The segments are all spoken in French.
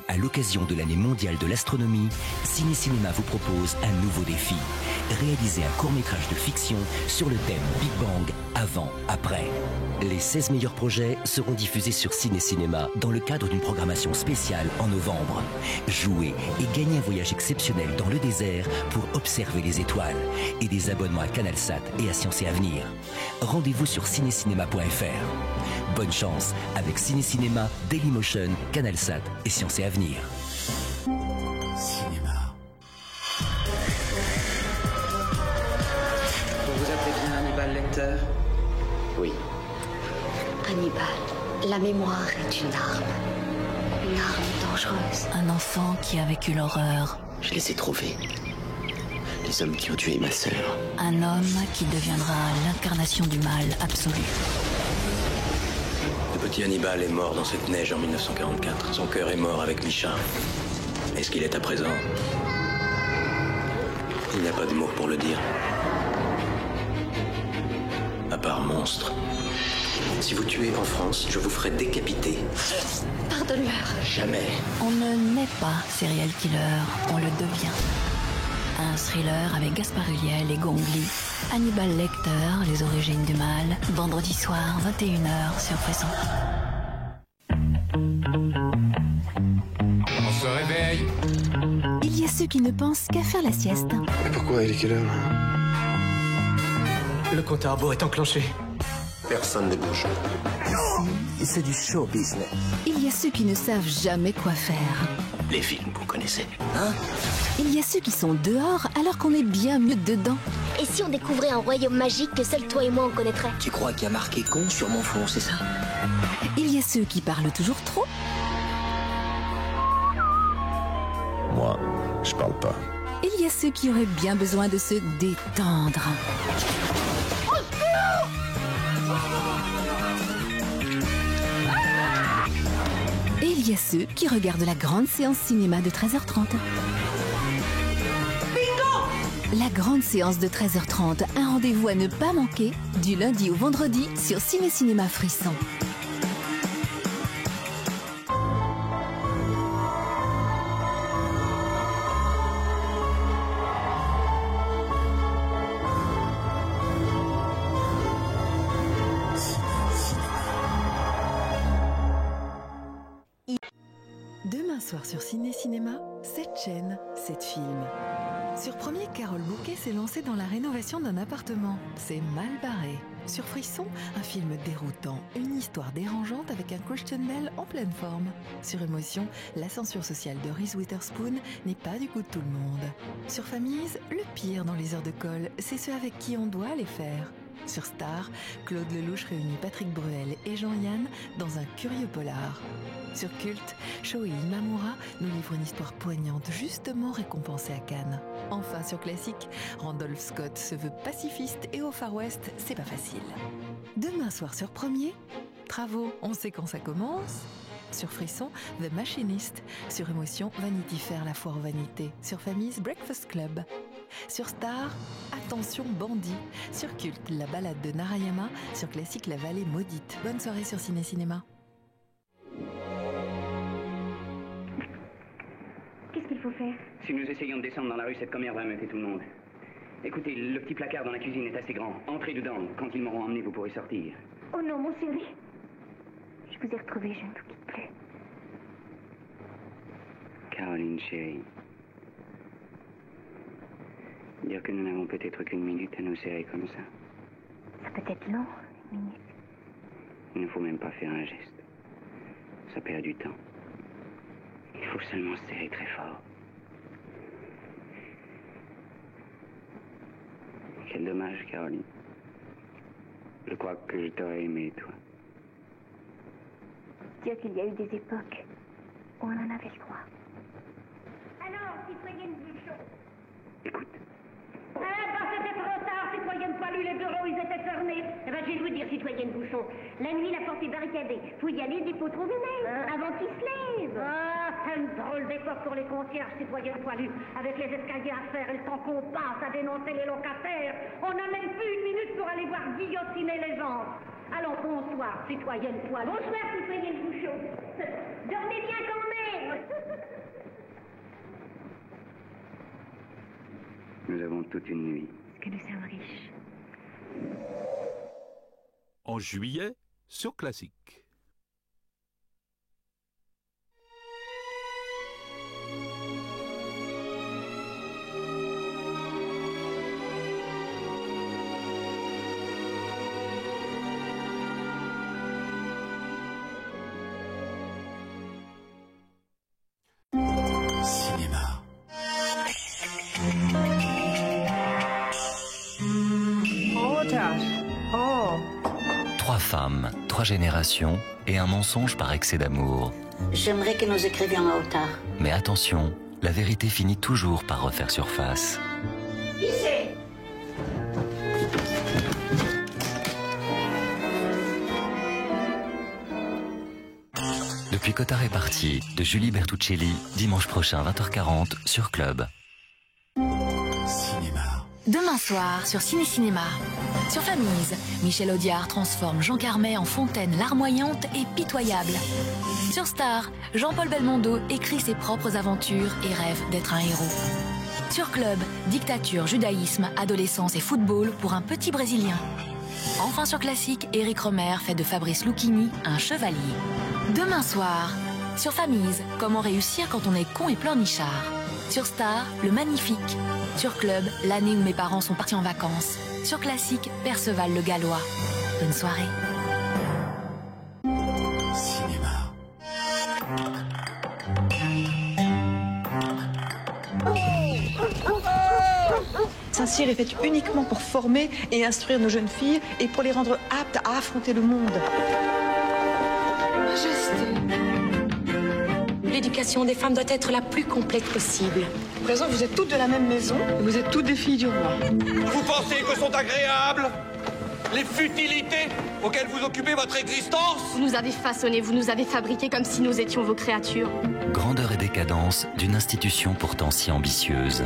À l'occasion de l'année mondiale de l'astronomie, Ciné Cinéma vous propose un nouveau défi. Réaliser un court-métrage de fiction sur le thème Big Bang avant-après. Les 16 meilleurs projets seront diffusés sur Ciné Cinéma dans le cadre d'une programmation spéciale en novembre. Jouez et gagnez un voyage exceptionnel dans le désert pour observer les étoiles et des abonnements à CanalSat et à Science et Avenir. Rendez-vous sur cinécinéma.fr. Bonne chance avec Ciné Cinéma, Dailymotion, CanalSat et Science et Avenir. Cinéma. Vous vous appelez bien Hannibal Lecter? Oui. Hannibal, la mémoire est une arme. Une arme dangereuse. Un enfant qui a vécu l'horreur. Je les ai trouvés. Les hommes qui ont tué ma sœur. Un homme qui deviendra l'incarnation du mal absolu. Le petit Hannibal est mort dans cette neige en 1944. Son cœur est mort avec Micha. Est-ce qu'il est à présent? Il n'y a pas de mots pour le dire. À part monstre. Si vous tuez en France, je vous ferai décapiter. Pardonne-leur. Jamais. On ne naît pas serial killer, on le devient. Un thriller avec Gaspard Ulliel et Gong Li. Hannibal Lecter, les origines du mal. Vendredi soir, 21h sur Fresson. On se réveille. Il y a ceux qui ne pensent qu'à faire la sieste. Mais pourquoi il est quelle heure? Le compte à rebours est enclenché. Personne ne bouge. C'est du show business. Il y a ceux qui ne savent jamais quoi faire. Les films, vous connaissez. Il y a ceux qui sont dehors alors qu'on est bien mieux dedans. Et si on découvrait un royaume magique que seul toi et moi on connaîtrait? Tu crois qu'il y a marqué con sur mon front, c'est ça? Il y a ceux qui parlent toujours trop. Moi, je parle pas. Il y a ceux qui auraient bien besoin de se détendre. Et il y a ceux qui regardent la grande séance cinéma de 13h30. La grande séance de 13h30, un rendez-vous à ne pas manquer, du lundi au vendredi sur Ciné Cinéma Frisson. Demain soir sur Ciné Cinéma, 7 chaînes, 7 films. Sur Premier, Carole Bouquet s'est lancée dans la rénovation d'un appartement. C'est mal barré. Sur Frisson, un film déroutant, une histoire dérangeante avec un Christian Bale en pleine forme. Sur Émotion, la censure sociale de Reese Witherspoon n'est pas du goût de tout le monde. Sur Familles, le pire dans les heures de colle, c'est ceux avec qui on doit les faire. Sur Star, Claude Lelouch réunit Patrick Bruel et Jean-Yann dans un curieux polar. Sur Culte, Shohei Imamura nous livre une histoire poignante justement récompensée à Cannes. Enfin sur Classique, Randolph Scott se veut pacifiste et au Far West, c'est pas facile. Demain soir sur Premier, Travaux, on sait quand ça commence. Sur Frisson, The Machinist. Sur Émotion, Vanity Fair, la foire aux vanités. Sur Familles, Breakfast Club. Sur Star, Attention Bandit. Sur Culte, La balade de Narayama. Sur Classique, La vallée maudite. Bonne soirée sur Ciné Cinéma. Qu'est-ce qu'il faut faire? Si nous essayons de descendre dans la rue, cette commère va meubler tout le monde. Écoutez, le petit placard dans la cuisine est assez grand. Entrez dedans. Quand ils m'auront emmené, vous pourrez sortir. Oh non, mon chéri. Je vous ai retrouvé, je ne vous quitte plus. Caroline, chérie. Dire que nous n'avons peut-être qu'une minute à nous serrer comme ça. Ça peut être long, une minute. Il ne faut même pas faire un geste. Ça perd du temps. Il faut seulement se serrer très fort. Quel dommage, Caroline. Je crois que je t'aurais aimé, toi. Dire qu'il y a eu des époques où on en avait le droit. Alors, citoyenne Bouchon. Écoute. Ah, c'était trop tard, citoyenne Poilu, les bureaux, ils étaient fermés. Eh ben, je vais vous dire, citoyenne Bouchon, la nuit, la porte est barricadée. Faut y aller des poteaux venez, avant qu'ils se lèvent. Ah, c'est une drôle d'époque pour les concierges, citoyenne Poilu. Avec les escaliers à faire et le temps qu'on passe à dénoncer les locataires, on n'a même plus une minute pour aller voir guillotiner les gens. Allons, bonsoir, citoyenne Poilu. Bonsoir, citoyenne Bouchon. Dormez bien quand même. Nous avons toute une nuit. Que nous sommes riches. En juillet, sur Classique. Cinéma. Trois femmes, trois générations et un mensonge par excès d'amour. J'aimerais que nous écrivions à Otard. Mais attention, la vérité finit toujours par refaire surface. Qui c'est? Depuis Cotard est parti, de Julie Bertuccelli, dimanche prochain 20h40 sur Club. Cinéma. Demain soir sur Ciné Cinéma. Sur Famille, Michel Audiard transforme Jean Carmet en fontaine larmoyante et pitoyable. Sur Star, Jean-Paul Belmondo écrit ses propres aventures et rêve d'être un héros. Sur Club, dictature, judaïsme, adolescence et football pour un petit Brésilien. Enfin sur Classique, Éric Romer fait de Fabrice Lucchini un chevalier. Demain soir, sur Famille, comment réussir quand on est con et pleurnichard. Sur Star, Le Magnifique. Sur Club, l'année où mes parents sont partis en vacances. Sur Classique, Perceval le Gallois. Bonne soirée. Cinéma. Saint-Cyr est fait uniquement pour former et instruire nos jeunes filles et pour les rendre aptes à affronter le monde. L'éducation des femmes doit être la plus complète possible. À présent, vous êtes toutes de la même maison et vous êtes toutes des filles du roi. Vous pensez que sont agréables les futilités auxquelles vous occupez votre existence? Vous nous avez façonnés, vous nous avez fabriqués comme si nous étions vos créatures. Grandeur et décadence d'une institution pourtant si ambitieuse.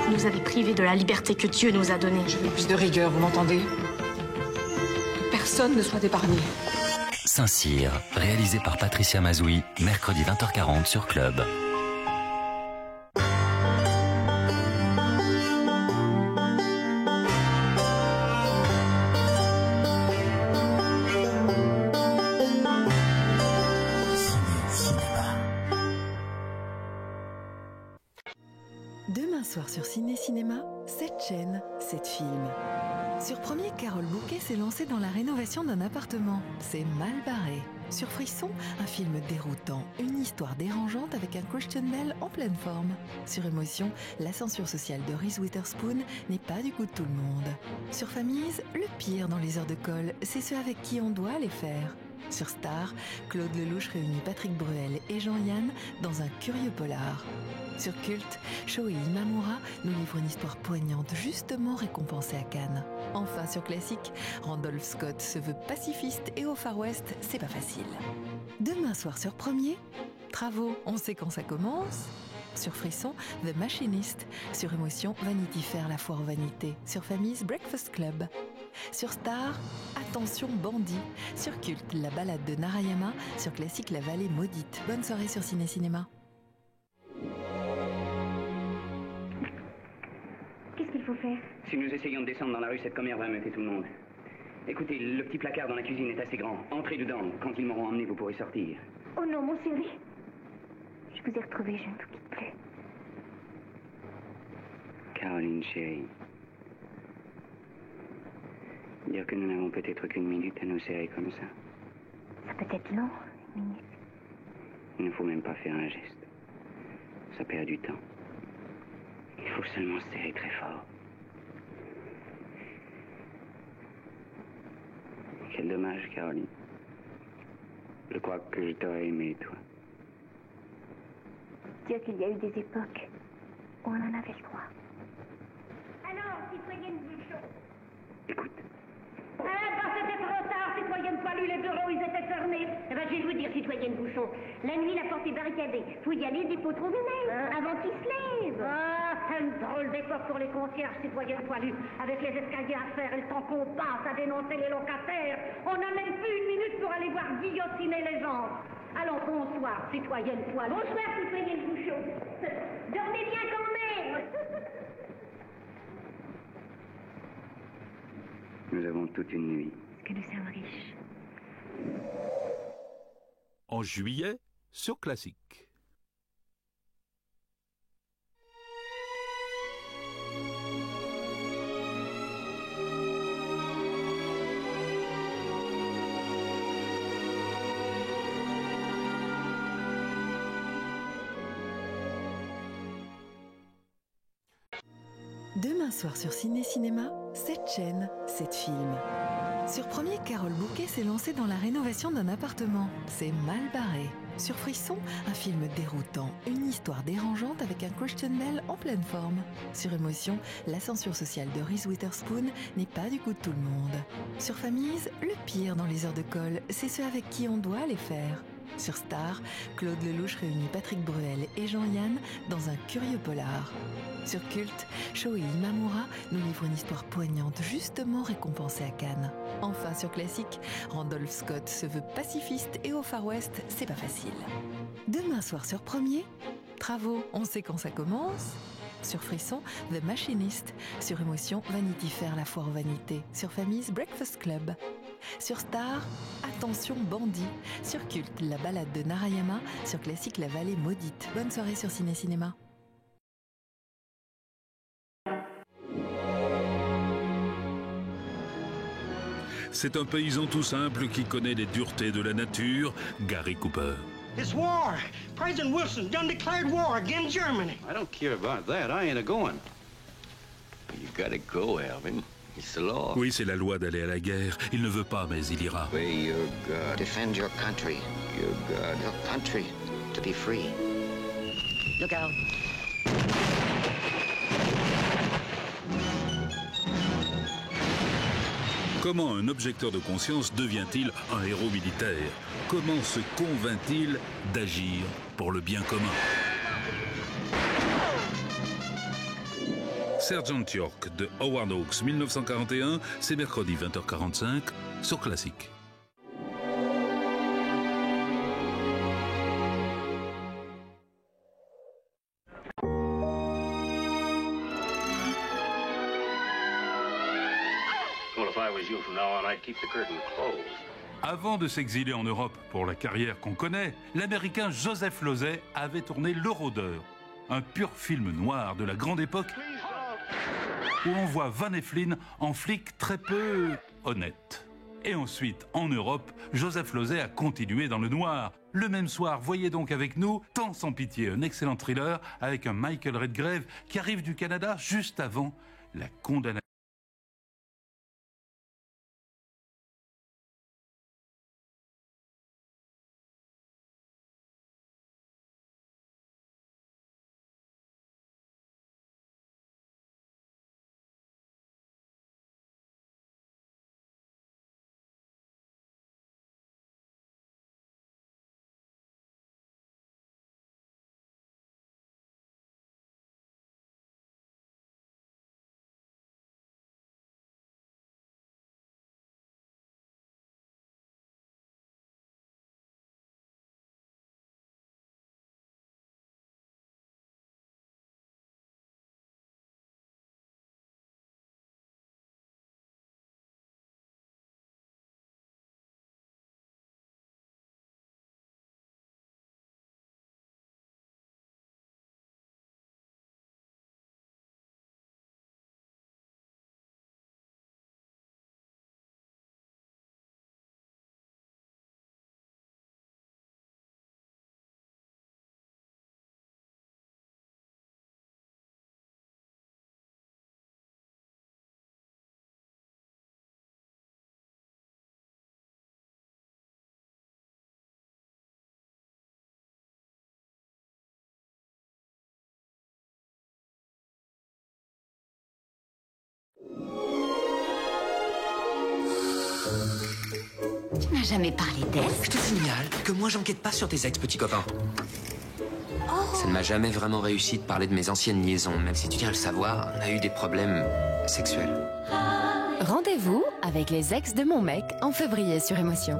Vous nous avez privés de la liberté que Dieu nous a donnée. Je veux plus de rigueur, vous m'entendez? Personne ne soit épargné. Saint-Cyr, réalisé par Patricia Mazoui, mercredi 20h40 sur Club. Demain soir sur Ciné Cinéma, 7 chaînes, 7 films. Sur Premier, Carole Bouquet s'est lancée dans la rénovation d'un appartement. C'est mal barré. Sur Frisson, un film déroutant, une histoire dérangeante avec un Christian Bale en pleine forme. Sur Émotion, l'ascensure sociale de Reese Witherspoon n'est pas du goût de tout le monde. Sur Famille, le pire dans les heures de colle, c'est ceux avec qui on doit les faire. Sur Star, Claude Lelouch réunit Patrick Bruel et Jean-Yann dans un curieux polar. Sur Culte, Shohei Imamura nous livre une histoire poignante justement récompensée à Cannes. Enfin sur Classique, Randolph Scott se veut pacifiste et au Far West, c'est pas facile. Demain soir sur Premier, Travaux, on sait quand ça commence. Sur Frisson, The Machinist. Sur Émotion, Vanity Fair, la foire aux vanités. Sur Famille, Breakfast Club. Sur Star, Attention Bandit. Sur Culte, La balade de Narayama. Sur Classique, La vallée maudite. Bonne soirée sur Ciné Cinéma. Qu'est-ce qu'il faut faire? Si nous essayons de descendre dans la rue, cette commère va meubler tout le monde. Écoutez, le petit placard dans la cuisine est assez grand. Entrez dedans. Quand ils m'auront emmené, vous pourrez sortir. Oh non, mon chéri. Je vous ai retrouvé, je ne vous quitte plus. Caroline, chérie. Dire que nous n'avons peut-être qu'une minute à nous serrer comme ça. Ça peut être long, une minute. Il ne faut même pas faire un geste. Ça perd du temps. Il faut seulement se serrer très fort. Quel dommage, Caroline. Je crois que je t'aurais aimé, toi. Dire qu'il y a eu des époques où on en avait le droit. Alors, citoyenne Bouchon. Écoute. C'était trop tard, citoyenne Poilu, les bureaux, ils étaient fermés. Eh ben, je vais vous dire, citoyenne Bouchon, la nuit, la porte est barricadée. Faut y aller des pots trop avant qu'ils se lèvent. Ah, c'est une drôle d'époque pour les concierges, citoyenne Poilu. Avec les escaliers à faire et le temps qu'on passe à dénoncer les locataires, on n'a même plus une minute pour aller voir guillotiner les gens. Alors, bonsoir, citoyenne Poilu. Bonsoir, citoyenne Bouchon. Dormez bien quand même. Nous avons toute une nuit. Que nous sommes riches. En juillet, sur Classique. Demain soir sur Ciné-Cinéma, 7 chaînes, 7 films. Sur Premier, Carole Bouquet s'est lancée dans la rénovation d'un appartement. C'est mal barré. Sur Frisson, un film déroutant, une histoire dérangeante avec un Christian Bale en pleine forme. Sur Émotion, l'ascension sociale de Reese Witherspoon n'est pas du goût de tout le monde. Sur Familles, le pire dans les heures de colle, c'est ceux avec qui on doit les faire. Sur Star, Claude Lelouch réunit Patrick Bruel et Jean-Yann dans un curieux polar. Sur Culte, Shohei Imamura nous livre une histoire poignante justement récompensée à Cannes. Enfin sur Classique, Randolph Scott se veut pacifiste et au Far West, c'est pas facile. Demain soir sur Premier, Travaux, on sait quand ça commence. Sur Frisson, The Machinist. Sur Émotion, Vanity Fair, la foire aux vanités. Sur Familles, Breakfast Club. Sur Star, Attention Bandit. Sur Culte, La balade de Narayama. Sur Classique, La vallée maudite. Bonne soirée sur Ciné-Cinéma. C'est un paysan tout simple qui connaît les duretés de la nature, Gary Cooper. It's war. President Wilson done declared war against Germany. I don't care about that. I ain't a-going. You gotta go, Alvin. It's the law. Oui, c'est la loi d'aller à la guerre. Il ne veut pas, mais il ira. Obey your God. Defend your country. Your God. Your country. To be free. Look out. Comment un objecteur de conscience devient-il un héros militaire? Comment se convainc-il d'agir pour le bien commun? Sergeant York de Howard Hawks, 1941, c'est mercredi 20h45 sur Classique. Avant de s'exiler en Europe pour la carrière qu'on connaît, l'Américain Joseph Losey avait tourné Le Rôdeur, un pur film noir de la grande époque où on voit Van Heflin en flic très peu honnête. Et ensuite, en Europe, Joseph Losey a continué dans le noir. Le même soir, voyez donc avec nous Tant sans pitié, un excellent thriller avec un Michael Redgrave qui arrive du Canada juste avant la condamnation. Tu m'as jamais parlé d'elle. Je te signale que moi j'enquête pas sur tes ex, petit copain. Ça ne m'a jamais vraiment réussi de parler de mes anciennes liaisons, même si tu viens le savoir, on a eu des problèmes sexuels. Rendez-vous avec les ex de mon mec en février sur Émotion.